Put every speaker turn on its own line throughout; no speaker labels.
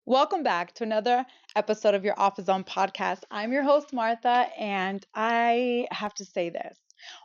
Welcome back to another episode of your Office Zone podcast. I'm your host, Martha, and I have to say this.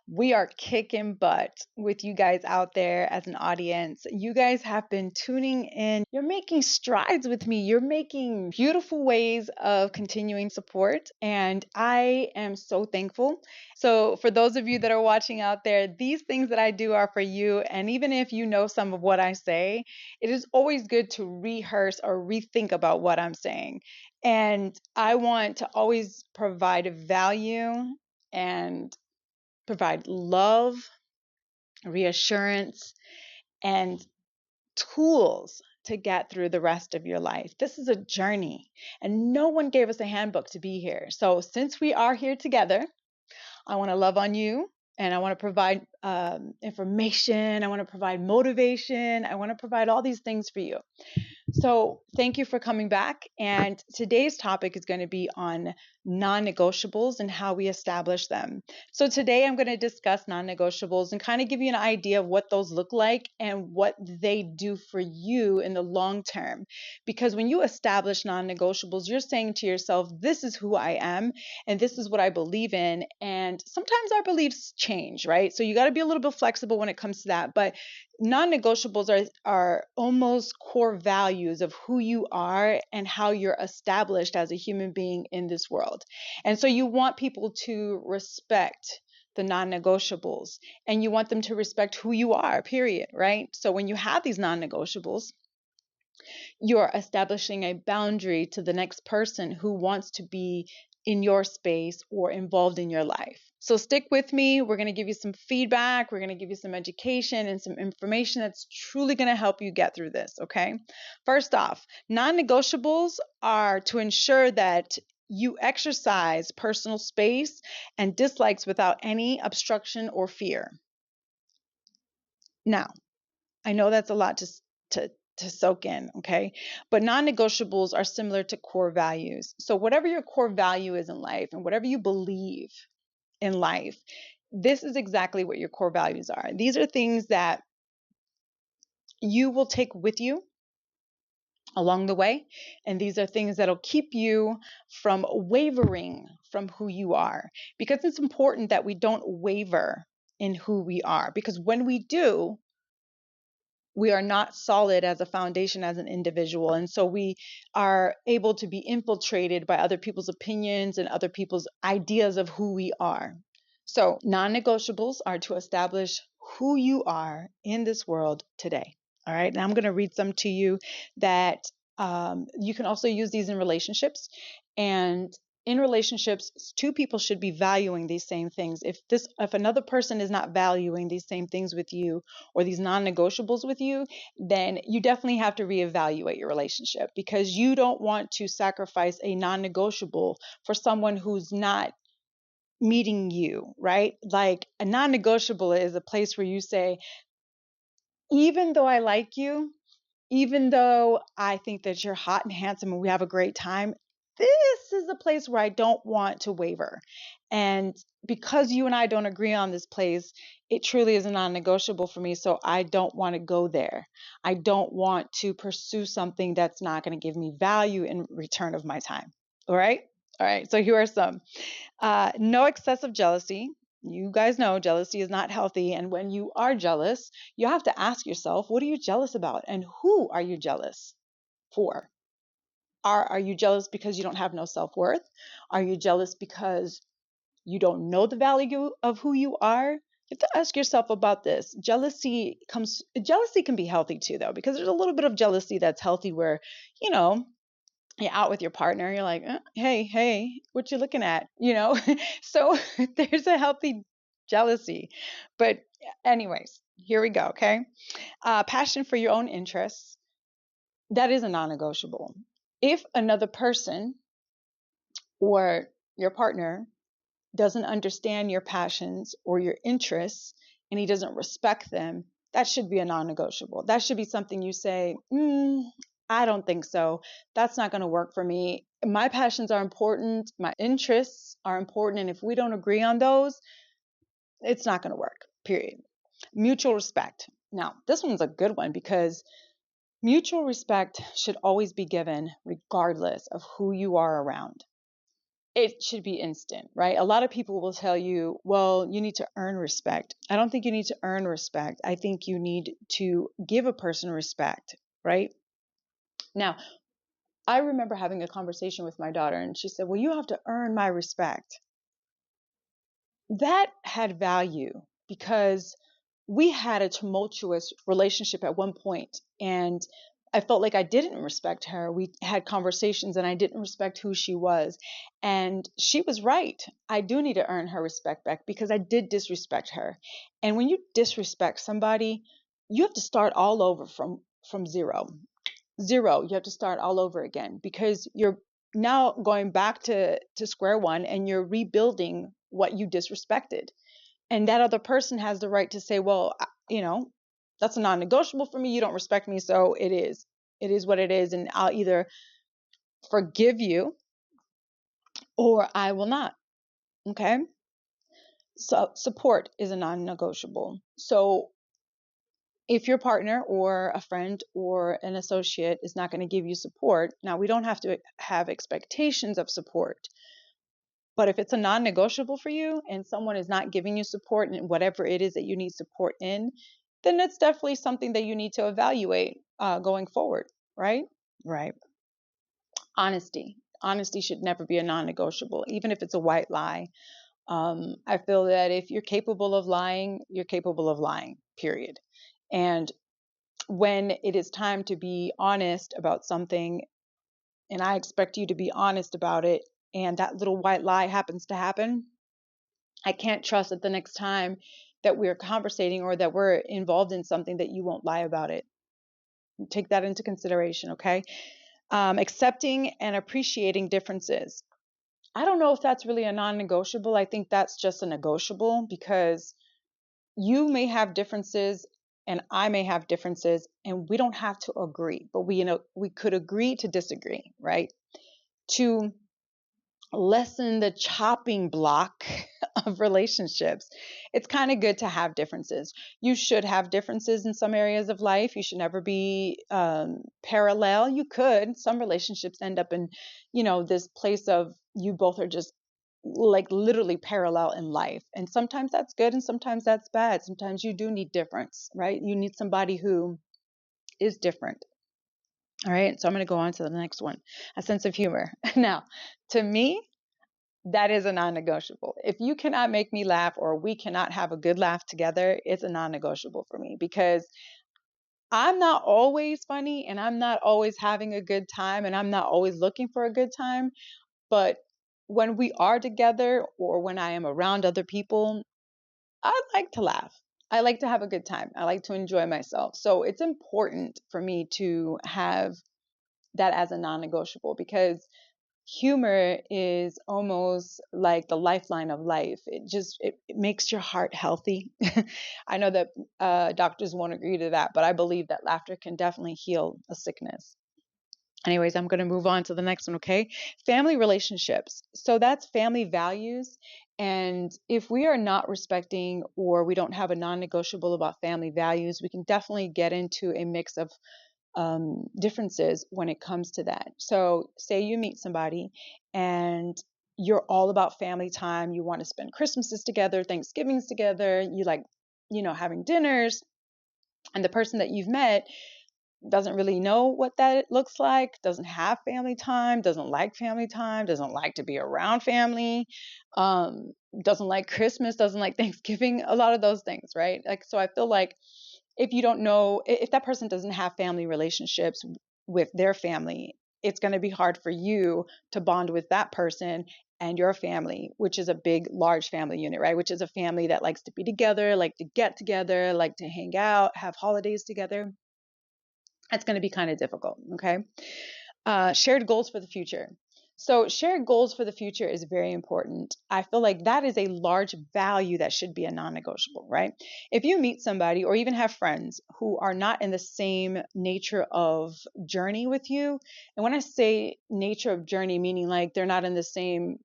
We are kicking butt with you guys out there as an audience. You guys have been tuning in. You're making strides with me. You're making beautiful ways of continuing support, and I am so thankful. So, for those of you that are watching out there, these things that I do are for you. And even if you know some of what I say, it is always good to rehearse or rethink about what I'm saying. And I want to always provide value and provide love, reassurance, and tools to get through the rest of your life. This is a journey, and no one gave us a handbook to be here. So, since we are here together, I want to love on you and I want to provide information. I want to provide motivation. I want to provide all these things for you. So, thank you for coming back. And today's topic is going to be on non negotiables and how we establish them. So, today I'm going to discuss non negotiables and kind of give you an idea of what those look like and what they do for you in the long term. Because when you establish non negotiables, you're saying to yourself, this is who I am and this is what I believe in. And sometimes our beliefs change, right? So, you got to be a little bit flexible when it comes to that. But non-negotiables are almost core values of who you are and how you're established as a human being in this world. And so you want people to respect the non-negotiables and you want them to respect who you are, period, right? So when you have these non-negotiables, you're establishing a boundary to the next person who wants to be in your space or involved in your life. So stick with me. We're going to give you some feedback. We're going to give you some education and some information that's truly going to help you get through this, okay? First off, non-negotiables are to ensure that you exercise personal space and dislikes without any obstruction or fear. Now, I know that's a lot to soak in, okay? But non-negotiables are similar to core values. So whatever your core value is in life and whatever you believe in life, this is exactly what your core values are. These are things that you will take with you along the way, and these are things that'll keep you from wavering from who you are, because it's important that we don't waver in who we are, because when we do, we are not solid as a foundation as an individual. And so we are able to be infiltrated by other people's opinions and other people's ideas of who we are. So non-negotiables are to establish who you are in this world today. All right. Now I'm going to read some to you that you can also use these in relationships. And in relationships, two people should be valuing these same things. If another person is not valuing these same things with you or these non-negotiables with you, then you definitely have to reevaluate your relationship, because you don't want to sacrifice a non-negotiable for someone who's not meeting you, right? Like a non-negotiable is a place where you say, even though I like you, even though I think that you're hot and handsome and we have a great time, this is a place where I don't want to waver. And because you and I don't agree on this place, it truly is a non-negotiable for me. So I don't want to go there. I don't want to pursue something that's not going to give me value in return of my time. All right. All right. So here are some. No excessive jealousy. You guys know jealousy is not healthy. And when you are jealous, you have to ask yourself, what are you jealous about? And who are you jealous for? Are you jealous because you don't have no self-worth? Are you jealous because you don't know the value of who you are? You have to ask yourself about this. Jealousy can be healthy too, though, because there's a little bit of jealousy that's healthy where, you know, you're out with your partner, you're like, hey, what you looking at? So there's a healthy jealousy. But anyways, here we go, okay? Passion for your own interests, that is a non-negotiable. If another person or your partner doesn't understand your passions or your interests and he doesn't respect them, that should be a non-negotiable. That should be something you say, I don't think so. That's not going to work for me. My passions are important. My interests are important. And if we don't agree on those, it's not going to work, period. Mutual respect. Now, this one's a good one because Mutual respect should always be given regardless of who you are around. It should be instant, right? A lot of people will tell you, well, you need to earn respect. I don't think you need to earn respect. I think you need to give a person respect, right? Now, I remember having a conversation with my daughter, and she said, well, you have to earn my respect. That had value because we had a tumultuous relationship at one point, and I felt like I didn't respect her. We had conversations and I didn't respect who she was. And she was right. I do need to earn her respect back because I did disrespect her. And when you disrespect somebody, you have to start all over from zero. Zero. You have to start all over again because you're now going back to square one and you're rebuilding what you disrespected. And that other person has the right to say, well, that's a non-negotiable for me. You don't respect me, so it is. It is what it is, and I'll either forgive you or I will not. Okay? So support is a non-negotiable. So if your partner or a friend or an associate is not going to give you support, now we don't have to have expectations of support. But if it's a non-negotiable for you and someone is not giving you support in whatever it is that you need support in, then it's definitely something that you need to evaluate going forward, right? Right. Honesty. Honesty should never be a non-negotiable, even if it's a white lie. I feel that if you're capable of lying, you're capable of lying, period. And when it is time to be honest about something, and I expect you to be honest about it, and that little white lie happens to happen, I can't trust that the next time that we're conversating or that we're involved in something that you won't lie about it. Take that into consideration, okay? Accepting and appreciating differences. I don't know if that's really a non-negotiable. I think that's just a negotiable because you may have differences and I may have differences and we don't have to agree, but we could agree to disagree, right? To lessen the chopping block of relationships. It's kind of good to have differences. You should have differences in some areas of life. You should never be parallel. You could. Some relationships end up in, this place of you both are just like literally parallel in life. And sometimes that's good and sometimes that's bad. Sometimes you do need difference, right? You need somebody who is different. All right. So I'm going to go on to the next one, a sense of humor. Now, to me, that is a non-negotiable. If you cannot make me laugh or we cannot have a good laugh together, it's a non-negotiable for me because I'm not always funny and I'm not always having a good time and I'm not always looking for a good time. But when we are together or when I am around other people, I like to laugh. I like to have a good time. I like to enjoy myself. So it's important for me to have that as a non-negotiable because humor is almost like the lifeline of life. It makes your heart healthy. I know that doctors won't agree to that, but I believe that laughter can definitely heal a sickness. Anyways, I'm going to move on to the next one, okay? Family relationships. So that's family values. And if we are not respecting or we don't have a non-negotiable about family values, we can definitely get into a mix of differences when it comes to that. So, say you meet somebody and you're all about family time. You want to spend Christmases together, Thanksgivings together. You like, having dinners. And the person that you've met doesn't really know what that looks like, doesn't have family time, doesn't like family time, doesn't like to be around family, um, doesn't like Christmas, doesn't like Thanksgiving, a lot of those things, right? Like, so I feel like if you don't know, if that person doesn't have family relationships with their family, it's going to be hard for you to bond with that person and your family, which is a big, large family unit, right? Which is a family that likes to be together, like to get together, like to hang out, have holidays together. That's going to be kind of difficult, okay? Shared goals for the future. So, shared goals for the future is very important. I feel like that is a large value that should be a non negotiable, right? If you meet somebody or even have friends who are not in the same nature of journey with you, and when I say nature of journey, meaning like they're not in the same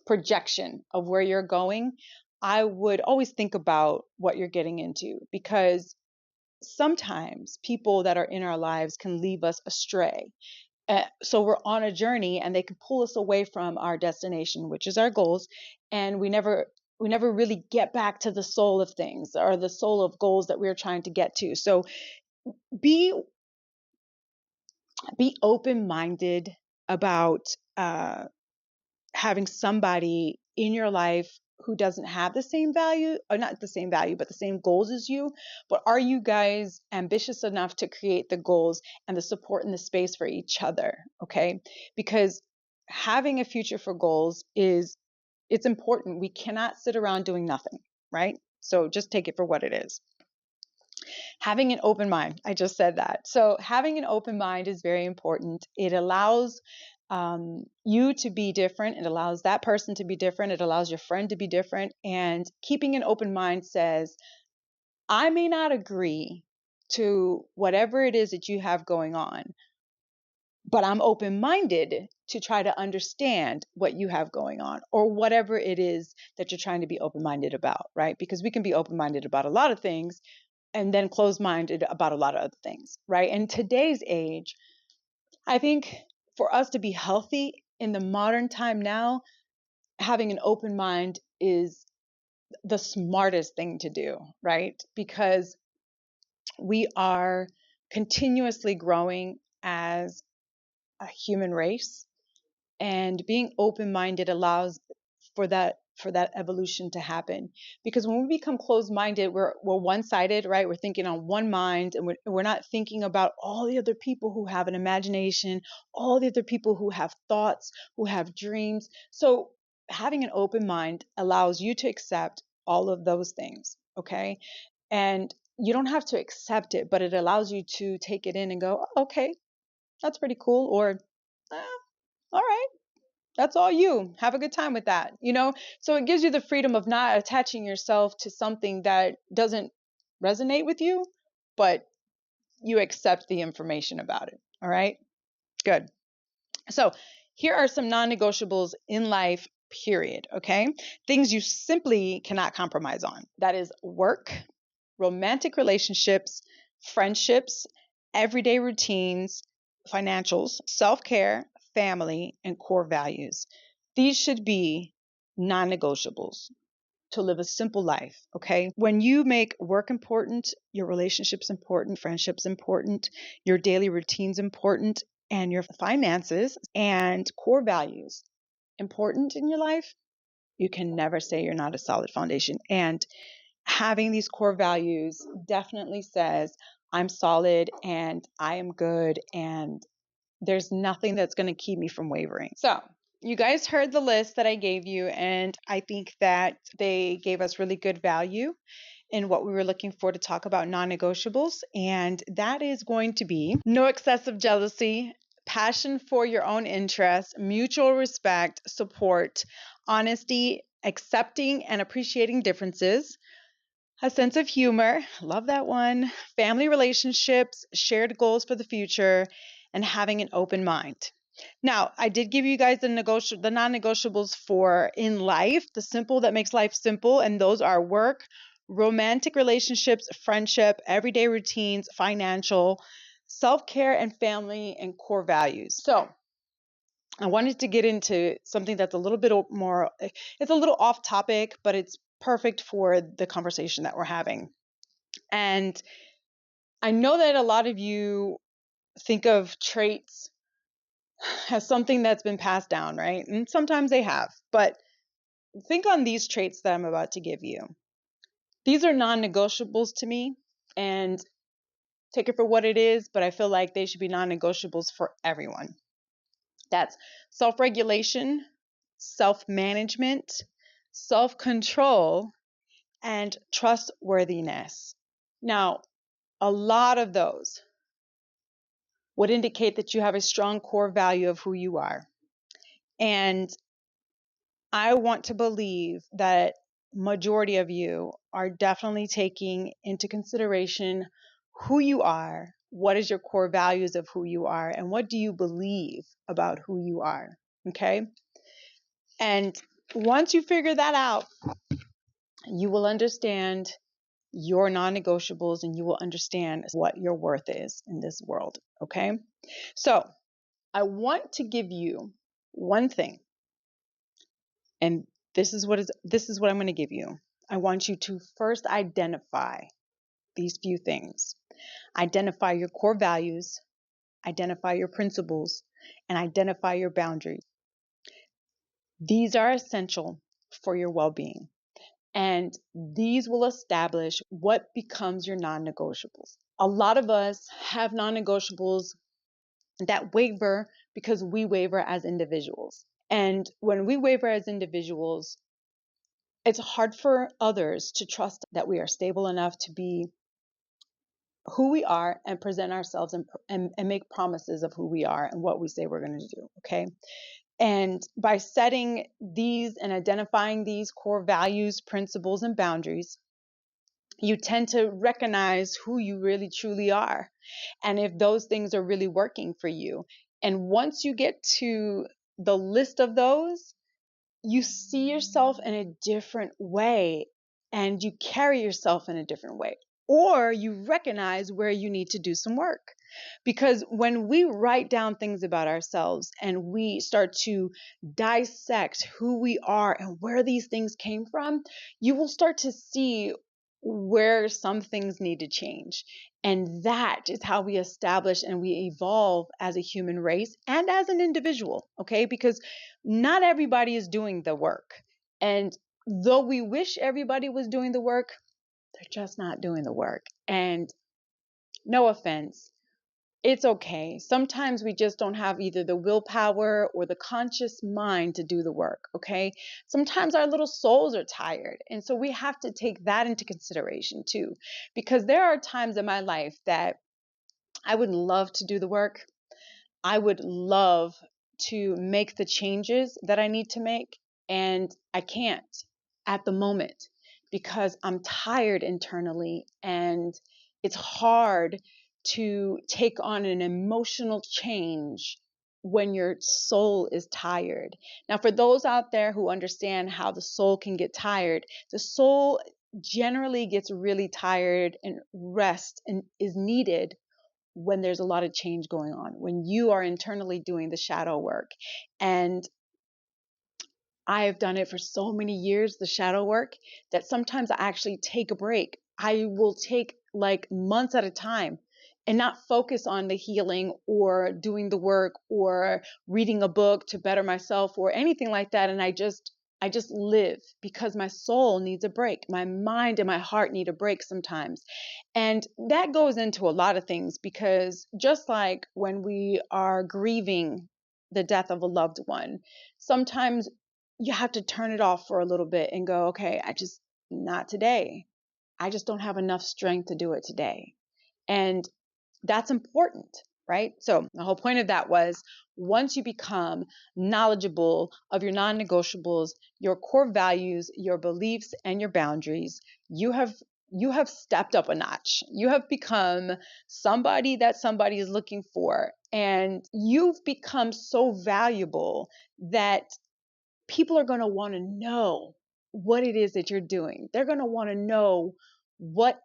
projection of where you're going, I would always think about what you're getting into because sometimes people that are in our lives can leave us astray. So we're on a journey and they can pull us away from our destination, which is our goals, and we never really get back to the soul of things or the soul of goals that we're trying to get to. So be be open-minded about having somebody in your life who doesn't have the same value, or not the same value, but the same goals as you. But are you guys ambitious enough to create the goals and the support and the space for each other? Okay. Because having a future for goals it's important. We cannot sit around doing nothing, right? So just take it for what it is. Having an open mind. I just said that. So having an open mind is very important. It allows you to be different. It allows that person to be different. It allows your friend to be different. And keeping an open mind says, I may not agree to whatever it is that you have going on, but I'm open minded to try to understand what you have going on or whatever it is that you're trying to be open minded about, right? Because we can be open minded about a lot of things and then closed minded about a lot of other things, right? In today's age, I think for us to be healthy in the modern time now, having an open mind is the smartest thing to do, right? Because we are continuously growing as a human race, and being open-minded allows for that evolution to happen. Because when we become closed-minded, we're one-sided, right? We're thinking on one mind, and we're not thinking about all the other people who have an imagination, all the other people who have thoughts, who have dreams. So having an open mind allows you to accept all of those things, okay? And you don't have to accept it, but it allows you to take it in and go, oh, okay, that's pretty cool, or all right, that's all you. Have a good time with that, you know? So it gives you the freedom of not attaching yourself to something that doesn't resonate with you, but you accept the information about it. All right? Good. So here are some non-negotiables in life, period. Okay? Things you simply cannot compromise on. That is work, romantic relationships, friendships, everyday routines, financials, self care, family, and core values. These should be non negotiables to live a simple life, okay? When you make work important, your relationships important, friendships important, your daily routines important, and your finances and core values important in your life, you can never say you're not a solid foundation. And having these core values definitely says I'm solid and I am good and there's nothing that's going to keep me from wavering. So, you guys heard the list that I gave you, and I think that they gave us really good value in what we were looking for to talk about non negotiables. And that is going to be no excessive jealousy, passion for your own interests, mutual respect, support, honesty, accepting and appreciating differences, a sense of humor, love that one, family relationships, shared goals for the future, and having an open mind. Now, I did give you guys the non-negotiables for in life, the simple that makes life simple, and those are work, romantic relationships, friendship, everyday routines, financial, self-care, and family, and core values. So, I wanted to get into something that's a little bit more, it's a little off topic, but it's perfect for the conversation that we're having. And I know that a lot of you think of traits as something that's been passed down, right? And sometimes they have, but think on these traits that I'm about to give you. These are non negotiables to me, and take it for what it is, but I feel like they should be non negotiables for everyone. That's self regulation, self management, self control, and trustworthiness. Now, a lot of those would indicate that you have a strong core value of who you are. And I want to believe that majority of you are definitely taking into consideration who you are, what is your core values of who you are, and what do you believe about who you are, okay? And once you figure that out, you will understand your non-negotiables, and you will understand what your worth is in this world. Okay? So I want to give you one thing, and this is what I'm going to give you. I want you to first identify these few things. Identify your core values, identify your principles, and identify your boundaries. These are essential for your well-being, and these will establish what becomes your non-negotiables. A lot of us have non-negotiables that waver because we waver as individuals. And when we waver as individuals, it's hard for others to trust that we are stable enough to be who we are and present ourselves and make promises of who we are and what we say we're going to do. Okay. And by setting these and identifying these core values, principles, and boundaries, you tend to recognize who you really truly are and if those things are really working for you. And once you get to the list of those, you see yourself in a different way and you carry yourself in a different way. Or you recognize where you need to do some work. Because when we write down things about ourselves and we start to dissect who we are and where these things came from, you will start to see where some things need to change. And that is how we establish and we evolve as a human race and as an individual, okay? Because not everybody is doing the work. And though we wish everybody was doing the work, they're just not doing the work. And no offense, it's okay. Sometimes we just don't have either the willpower or the conscious mind to do the work, okay? Sometimes our little souls are tired. And so we have to take that into consideration too. Because there are times in my life that I would love to do the work. I would love to make the changes that I need to make. And I can't at the moment because I'm tired internally and it's hard to take on an emotional change when your soul is tired. Now, for those out there who understand how the soul can get tired, the soul generally gets really tired and rest and is needed when there's a lot of change going on, when you are internally doing the shadow work. And I have done it for so many years, the shadow work, that sometimes I actually take a break. I will take like months at a time and not focus on the healing or doing the work or reading a book to better myself or anything like that. And I just live because my soul needs a break. My mind and my heart need a break sometimes. And that goes into a lot of things because just like when we are grieving the death of a loved one, sometimes you have to turn it off for a little bit and go, okay, not today. I just don't have enough strength to do it today. And that's important, right? So the whole point of that was once you become knowledgeable of your non-negotiables, your core values, your beliefs, and your boundaries, you have stepped up a notch. You have become somebody that somebody is looking for. And you've become so valuable that people are going to want to know what it is that you're doing. They're going to want to know what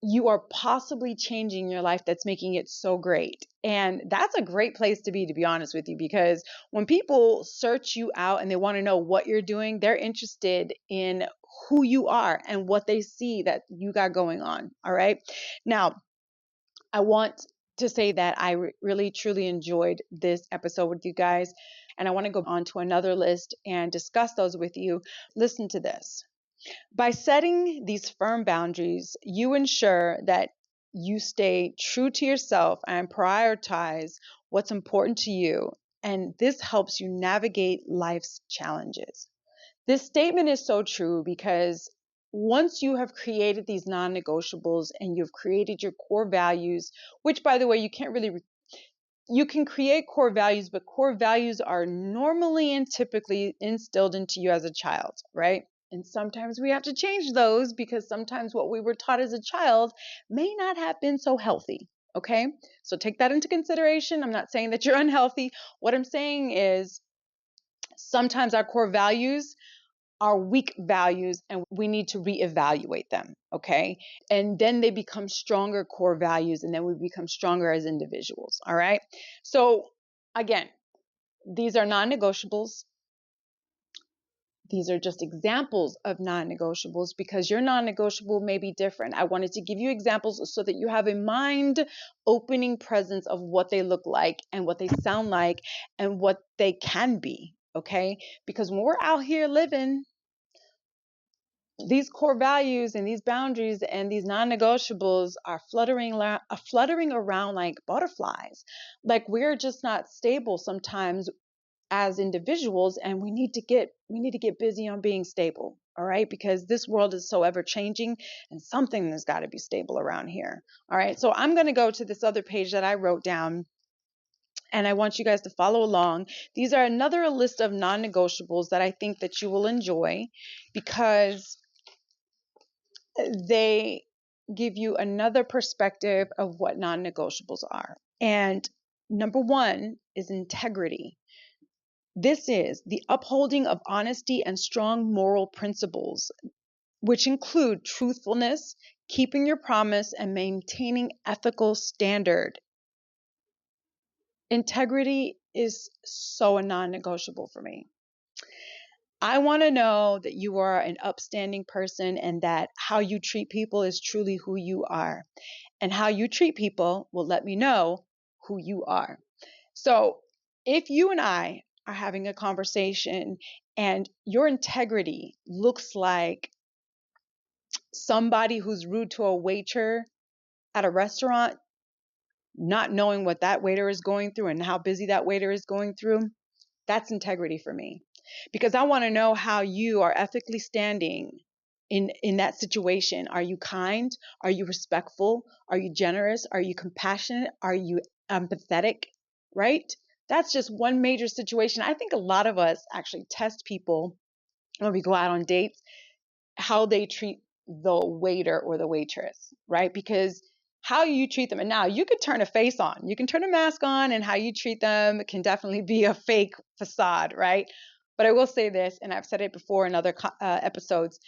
you are possibly changing your life that's making it so great. And that's a great place to be honest with you, because when people search you out and they want to know what you're doing, they're interested in who you are and what they see that you got going on. All right. Now, I want to say that I really truly enjoyed this episode with you guys. And I want to go on to another list and discuss those with you. Listen to this. By setting these firm boundaries, you ensure that you stay true to yourself and prioritize what's important to you. And this helps you navigate life's challenges. This statement is so true because once you have created these non-negotiables and you've created your core values, which by the way, you can create core values, but core values are normally and typically instilled into you as a child, right? And sometimes we have to change those because sometimes what we were taught as a child may not have been so healthy. Okay. So take that into consideration. I'm not saying that you're unhealthy. What I'm saying is sometimes our core values are weak values and we need to reevaluate them, okay? And then they become stronger core values, and then we become stronger as individuals, all right? So again, these are non-negotiables. These are just examples of non-negotiables because your non-negotiable may be different. I wanted to give you examples so that you have a mind-opening presence of what they look like and what they sound like and what they can be, okay? Because when we're out here living, these core values and these boundaries and these non-negotiables are fluttering around like butterflies. Like we're just not stable sometimes as individuals, and we need to get busy on being stable, all right? Because this world is so ever changing, and something has got to be stable around here, all right? So I'm going to go to this other page that I wrote down, and I want you guys to follow along. These are another list of non-negotiables that I think that you will enjoy because they give you another perspective of what non-negotiables are. And number one is integrity. This is the upholding of honesty and strong moral principles, which include truthfulness, keeping your promise, and maintaining ethical standard. Integrity is so a non-negotiable for me. I want to know that you are an upstanding person and that how you treat people is truly who you are. And how you treat people will let me know who you are. So if you and I are having a conversation and your integrity looks like somebody who's rude to a waiter at a restaurant, not knowing what that waiter is going through and how busy that waiter is going through, that's integrity for me. Because I want to know how you are ethically standing in that situation. Are you kind? Are you respectful? Are you generous? Are you compassionate? Are you empathetic? Right? That's just one major situation. I think a lot of us actually test people when we go out on dates, how they treat the waiter or the waitress, right? Because how you treat them, and now you could turn a face on, you can turn a mask on, and how you treat them can definitely be a fake facade, right? But I will say this, and I've said it before in other episodes,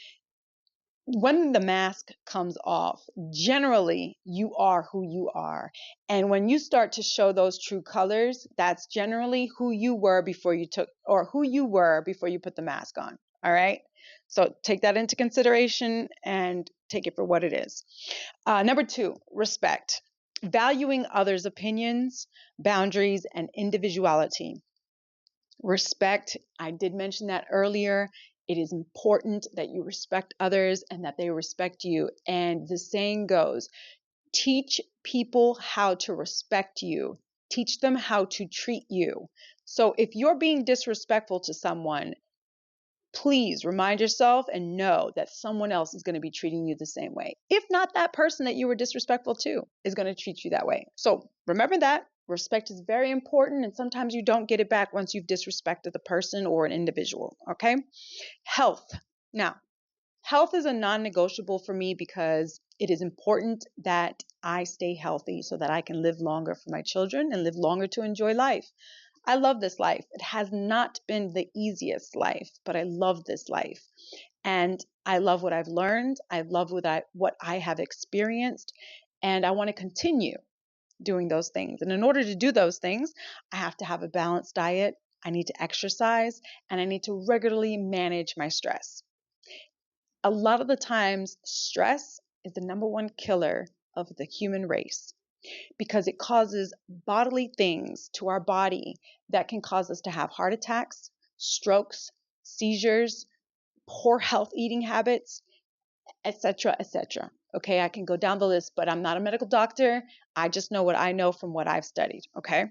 when the mask comes off, generally you are who you are. And when you start to show those true colors, that's generally who you were before you put the mask on. All right. So take that into consideration and take it for what it is. Number two, respect. Valuing others' opinions, boundaries, and individuality. Respect, I did mention that earlier. It is important that you respect others and that they respect you. And the saying goes, teach people how to respect you. Teach them how to treat you. So if you're being disrespectful to someone, please remind yourself and know that someone else is going to be treating you the same way. If not, that person that you were disrespectful to is going to treat you that way. So remember that. Respect is very important, and sometimes you don't get it back once you've disrespected the person or an individual, okay? Health. Now, health is a non-negotiable for me because it is important that I stay healthy so that I can live longer for my children and live longer to enjoy life. I love this life. It has not been the easiest life, but I love this life. And I love what I've learned. I love what I have experienced. And I want to continue doing those things. And in order to do those things, I have to have a balanced diet. I need to exercise, and I need to regularly manage my stress. A lot of the times, stress is the number one killer of the human race because it causes bodily things to our body that can cause us to have heart attacks, strokes, seizures, poor health eating habits, etc., etc. Okay, I can go down the list, but I'm not a medical doctor. I just know what I know from what I've studied. Okay,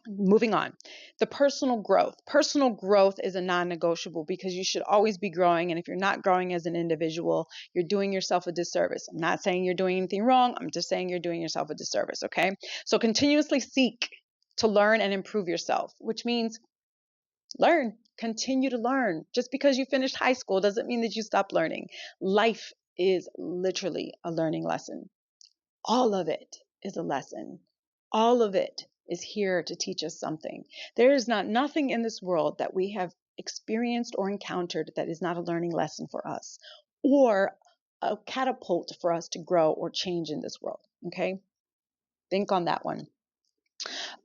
moving on. The personal growth. Personal growth is a non-negotiable because you should always be growing. And if you're not growing as an individual, you're doing yourself a disservice. I'm not saying you're doing anything wrong. I'm just saying you're doing yourself a disservice. Okay, so continuously seek to learn and improve yourself, which means learn. Continue to learn. Just because you finished high school doesn't mean that you stop learning. Life is literally a learning lesson. All of it is a lesson. All of it is here to teach us something. There is nothing in this world that we have experienced or encountered that is not a learning lesson for us or a catapult for us to grow or change in this world? Okay, think on that one.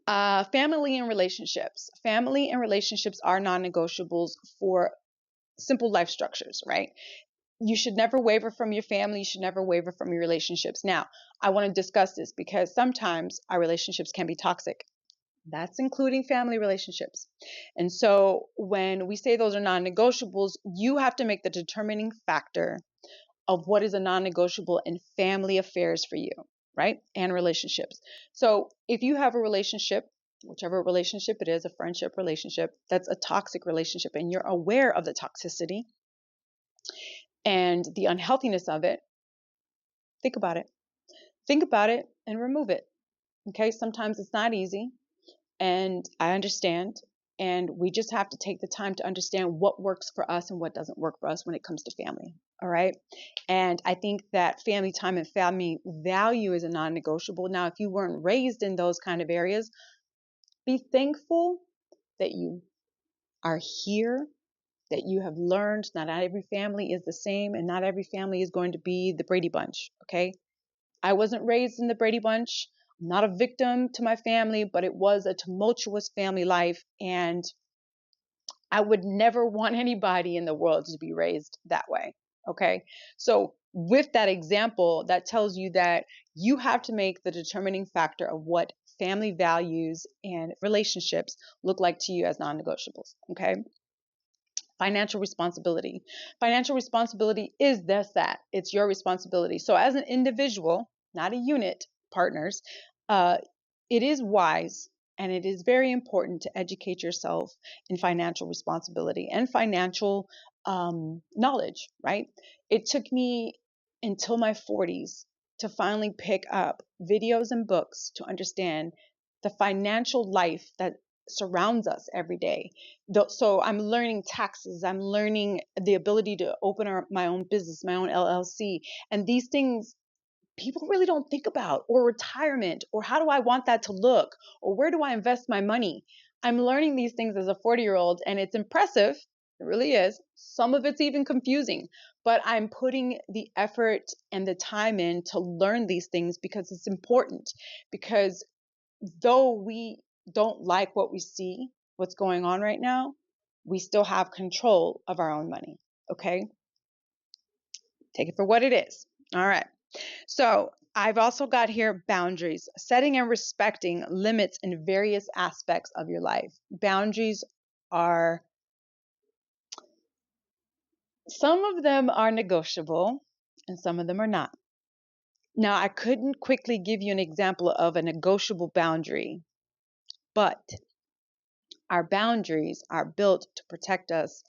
Family and relationships. Family and relationships are non-negotiables for simple life structures, right? You should never waver from your family. You should never waver from your relationships. Now, I want to discuss this because sometimes our relationships can be toxic. That's including family relationships. And so when we say those are non-negotiables, you have to make the determining factor of what is a non-negotiable in family affairs for you, right? And relationships. So if you have a relationship, whichever relationship it is, a friendship relationship, that's a toxic relationship, and you're aware of the toxicity and the unhealthiness of it, think about it. Think about it and remove it. Okay, sometimes it's not easy, and I understand. And we just have to take the time to understand what works for us and what doesn't work for us when it comes to family. All right. And I think that family time and family value is a non-negotiable. Now, if you weren't raised in those kind of areas, be thankful that you are here, that you have learned not every family is the same and not every family is going to be the Brady Bunch. Okay. I wasn't raised in the Brady Bunch. I'm not a victim to my family, but it was a tumultuous family life. And I would never want anybody in the world to be raised that way. Okay. So with that example, that tells you that you have to make the determining factor of what family values and relationships look like to you as non-negotiables. Okay. Financial responsibility. Financial responsibility is that. It's your responsibility. So as an individual, not a unit, partners, it is wise and it is very important to educate yourself in financial responsibility and financial knowledge, right? It took me until my 40s to finally pick up videos and books to understand the financial life that surrounds us every day. So I'm learning taxes. I'm learning the ability to open my own business, my own LLC. And these things people really don't think about, or retirement, or how do I want that to look, or where do I invest my money? I'm learning these things as a 40-year-old, and it's impressive. It really is. Some of it's even confusing, but I'm putting the effort and the time in to learn these things because it's important. Because though we don't like what we see, what's going on right now, we still have control of our own money. Okay? Take it for what it is. All right. So I've also got here boundaries, setting and respecting limits in various aspects of your life. Boundaries are, some of them are negotiable and some of them are not. Now, I couldn't quickly give you an example of a negotiable boundary, but our boundaries are built to protect us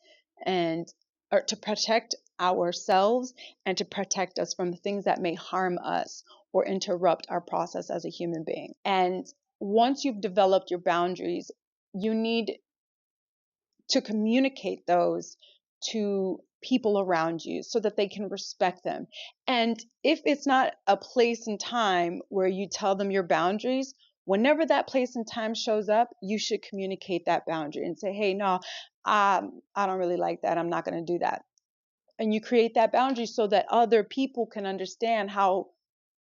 and or to protect ourselves and to protect us from the things that may harm us or interrupt our process as a human being. And once you've developed your boundaries, you need to communicate those to people around you so that they can respect them. And if it's not a place and time where you tell them your boundaries, whenever that place and time shows up, you should communicate that boundary and say, hey, no, I don't really like that. I'm not going to do that. And you create that boundary so that other people can understand how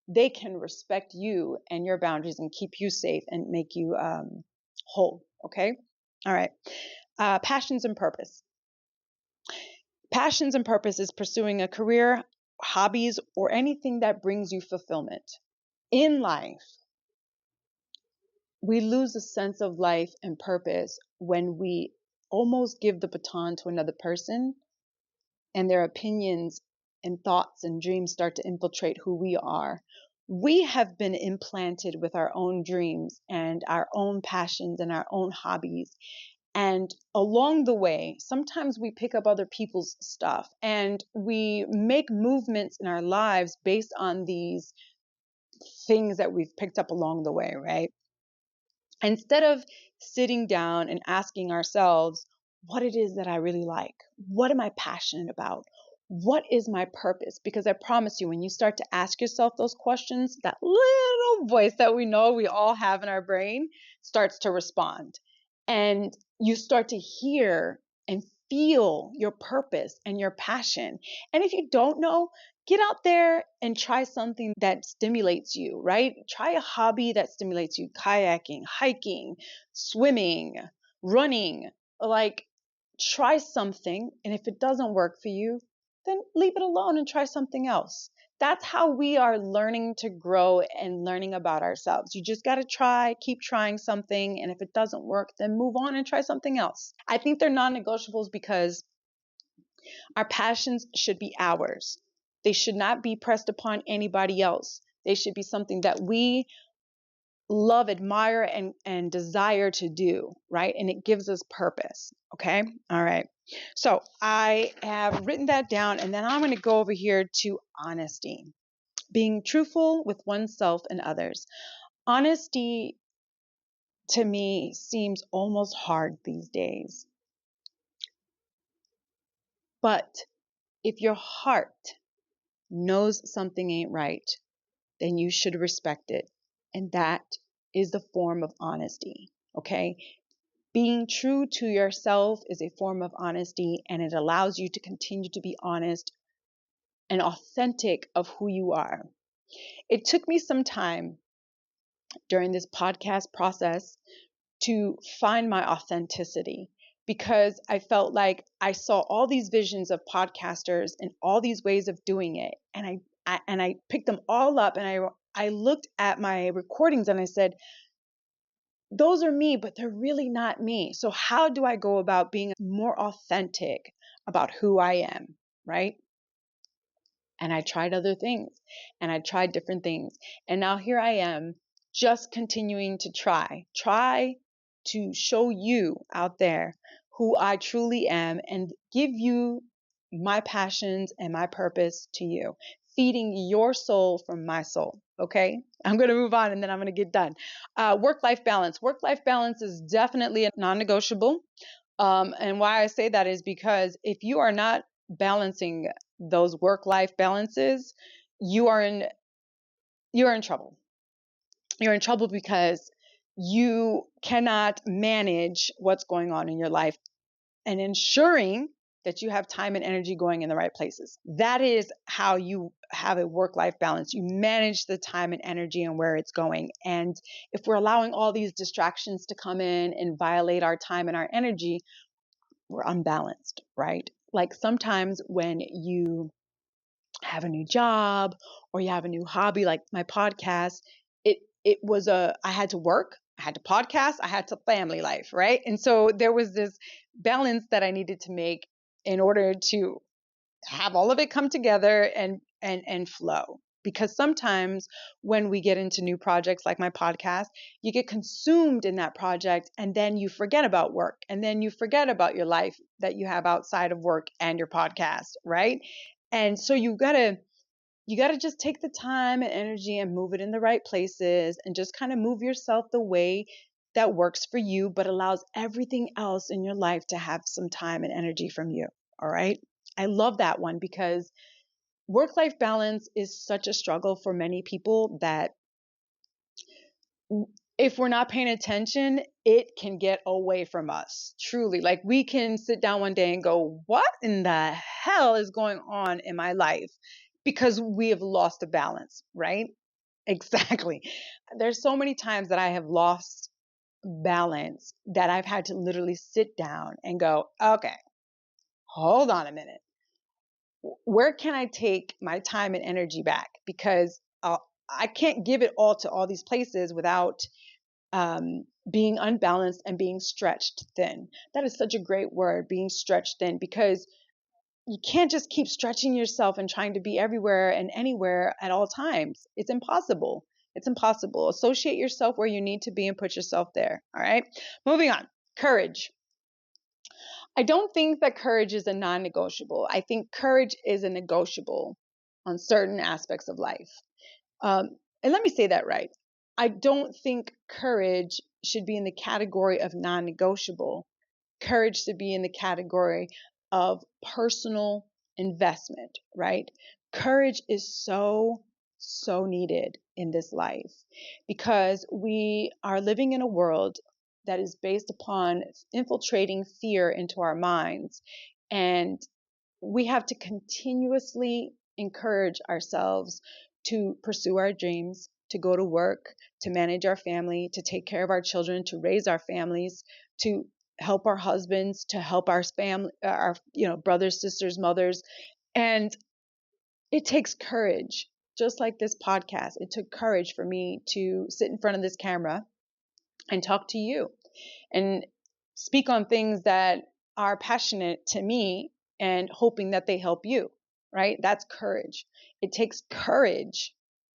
they can respect you and your boundaries and keep you safe and make you whole. Okay. All right. Passions and purpose. Passions and purpose is pursuing a career, hobbies, or anything that brings you fulfillment. In life, we lose a sense of life and purpose when we almost give the baton to another person and their opinions and thoughts and dreams start to infiltrate who we are. We have been implanted with our own dreams and our own passions and our own hobbies. And along the way, sometimes we pick up other people's stuff and we make movements in our lives based on these things that we've picked up along the way, right? Instead of sitting down and asking ourselves what it is that I really like, what am I passionate about? What is my purpose? Because I promise you, when you start to ask yourself those questions, that little voice that we know we all have in our brain starts to respond. And you start to hear and feel your purpose and your passion. And if you don't know, get out there and try something that stimulates you, right? Try a hobby that stimulates you: kayaking, hiking, swimming, running. Like, try something. And if it doesn't work for you, then leave it alone and try something else. That's how we are learning to grow and learning about ourselves. You just got to try, keep trying something. And if it doesn't work, then move on and try something else. I think they're non-negotiables because our passions should be ours. They should not be pressed upon anybody else. They should be something that we love, admire, and desire to do, right? And it gives us purpose. Okay. All right. So I have written that down, and then I'm going to go over here to honesty, being truthful with oneself and others. Honesty to me seems almost hard these days. But if your heart knows something ain't right, then you should respect it. And that is the form of honesty. Okay. Being true to yourself is a form of honesty, and it allows you to continue to be honest and authentic of who you are. It took me some time during this podcast process to find my authenticity, because I felt like I saw all these visions of podcasters and all these ways of doing it. And I picked them all up, and I looked at my recordings and I said, those are me, but they're really not me. So how do I go about being more authentic about who I am, right? And I tried other things, and I tried different things. And now here I am, just continuing to try to show you out there who I truly am and give you my passions and my purpose to you, feeding your soul from my soul. Okay. I'm going to move on, and then I'm going to get done. Work-life balance. Work-life balance is definitely a non-negotiable. And why I say that is because if you are not balancing those work-life balances, you are in trouble. You're in trouble because you cannot manage what's going on in your life and ensuring that you have time and energy going in the right places. That is how you have a work-life balance. You manage the time and energy and where it's going. And if we're allowing all these distractions to come in and violate our time and our energy, we're unbalanced, right? Like sometimes when you have a new job or you have a new hobby, like my podcast, it was I had to work, I had to podcast, I had to family life, right? And so there was this balance that I needed to make in order to have all of it come together and flow. Because sometimes when we get into new projects like my podcast, you get consumed in that project, and then you forget about work, and then you forget about your life that you have outside of work and your podcast, right? And so you got to just take the time and energy and move it in the right places, and just kind of move yourself the way that works for you, but allows everything else in your life to have some time and energy from you. All right. I love that one, because work-life balance is such a struggle for many people that if we're not paying attention, it can get away from us. Truly. Like, we can sit down one day and go, what in the hell is going on in my life? Because we have lost the balance, right? Exactly. There's so many times that I have lost balance that I've had to literally sit down and go, okay, hold on a minute. Where can I take my time and energy back? Because I can't give it all to all these places without being unbalanced and being stretched thin. That is such a great word, being stretched thin, because you can't just keep stretching yourself and trying to be everywhere and anywhere at all times. It's impossible. It's impossible. Associate yourself where you need to be and put yourself there. All right. Moving on. Courage. I don't think that courage is a non-negotiable. I think courage is a negotiable on certain aspects of life. And let me say that right. I don't think courage should be in the category of non-negotiable. Courage should be in the category of personal investment, right? Courage is so, so needed in this life, because we are living in a world that is based upon infiltrating fear into our minds. And we have to continuously encourage ourselves to pursue our dreams, to go to work, to manage our family, to take care of our children, to raise our families, to help our husbands, to help our family, our brothers, sisters, mothers. And it takes courage. Just like this podcast, it took courage for me to sit in front of this camera and talk to you and speak on things that are passionate to me and hoping that they help you, right? That's courage. It takes courage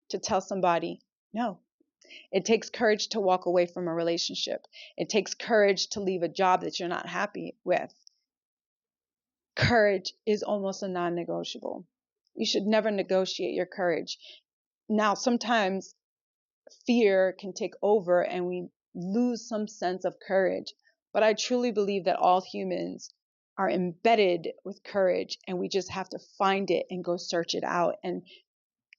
to tell somebody no. It takes courage to walk away from a relationship. It takes courage to leave a job that you're not happy with. Courage is almost a non-negotiable. You should never negotiate your courage. Now, sometimes fear can take over and we lose some sense of courage. But I truly believe that all humans are embedded with courage, and we just have to find it and go search it out and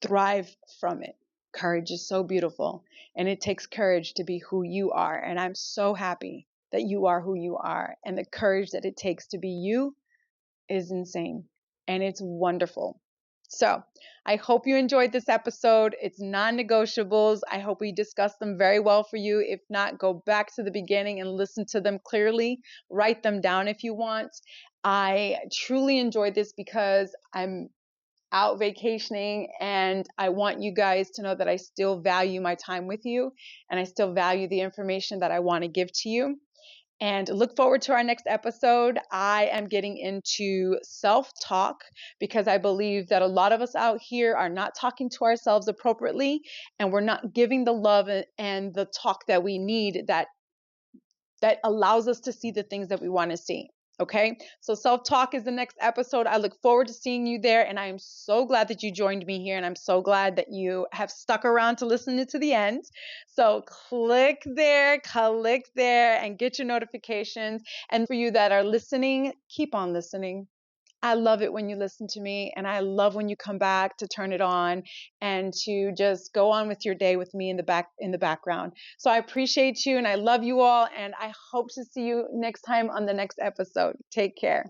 thrive from it. Courage is so beautiful, and it takes courage to be who you are. And I'm so happy that you are who you are. And the courage that it takes to be you is insane, and it's wonderful. So I hope you enjoyed this episode. It's non-negotiables. I hope we discussed them very well for you. If not, go back to the beginning and listen to them clearly. Write them down if you want. I truly enjoyed this because I'm out vacationing, and I want you guys to know that I still value my time with you, and I still value the information that I want to give to you. And look forward to our next episode. I am getting into self-talk because I believe that a lot of us out here are not talking to ourselves appropriately, and we're not giving the love and the talk that we need that allows us to see the things that we want to see. Okay, so self-talk is the next episode. I look forward to seeing you there, and I am so glad that you joined me here, and I'm so glad that you have stuck around to listen to the end. So click there, and get your notifications. And for you that are listening, keep on listening. I love it when you listen to me, and I love when you come back to turn it on and to just go on with your day with me in the background. So I appreciate you, and I love you all, and I hope to see you next time on the next episode. Take care.